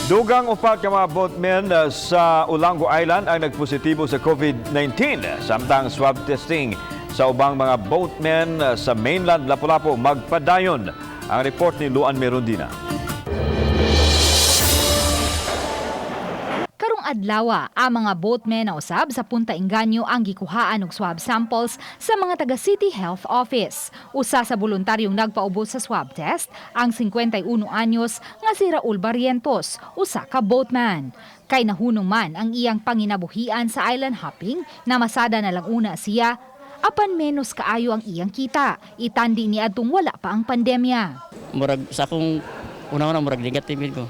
Dugang upat ka mga boatmen sa Olango Island ang nagpositibo sa COVID-19. Samtang swab testing sa ubang mga boatmen sa mainland Lapu-Lapu magpadayon. Ang report ni Luan Merundina. Karong adlaw, ang mga boatmen na usab sa Punta Inganyo ang gikuhaan og swab samples sa mga taga City Health Office. Usa sa voluntaryong nagpaubos sa swab test ang 51 anyos nga si Raul Barrientos, usa ka boatman. Kay nahunong man ang iyang panginabuhian sa island hopping na masada na lang una siya, apan menos kaayo ang iyang kita. Itandi ni adtong wala pa ang pandemya. Murag sa akong una-una murag negative ko.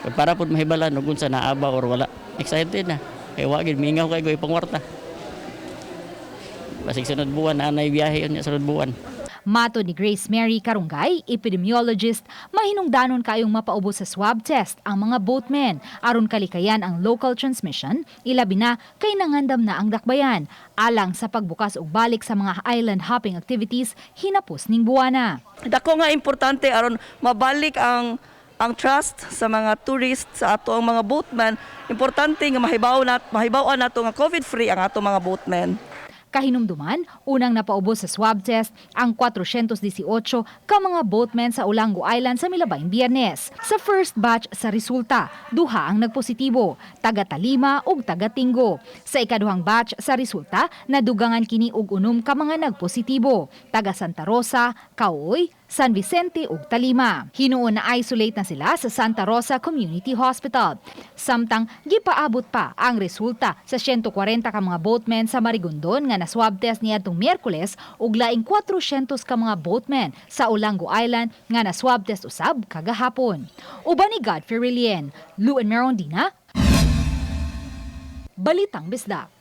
Para po mahibalan kung sa naaba or wala. Excited na. Kaya wagin, mingaw kayo ipangwarta. Basig sunod buwan, anay biyahe yun sunod buwan. Mato ni Grace Mary Karunggay, epidemiologist, mahinungdanon kayong mapaubos sa swab test ang mga boatmen aron kalikayan ang local transmission, ilabi na kay nangandam na ang dakbayan, alang sa pagbukas og balik sa mga island hopping activities hinapos ning buwana. Dako nga importante aron mabalik ang trust sa mga tourists sa ato ang mga boatmen. Importante nga mahibaw-an nato nga COVID-free ang ato mga boatmen. Kahinumduman, unang napaubos sa swab test ang 418 ka mga boatmen sa Olango Island sa milabayng Biyernes. Sa first batch sa resulta, duha ang nagpositibo, taga Talima ug taga Tinggo. Sa ikaduhang batch sa resulta, nadugangan kini og 6 ka mga nagpositibo, taga Santa Rosa, Caoy, San Vicente ug Talima. Hinuon na isolate na sila sa Santa Rosa Community Hospital. Samtang gipaabot pa ang resulta sa 140 ka mga boatmen sa Marigondon nga na swab test niadtong Miyerkules ug laing 400 ka mga boatmen sa Olango Island nga na swab test usab kagahapon. Uban ni Godfrey Rilien, Luan Merondina, Balitang Bisdak.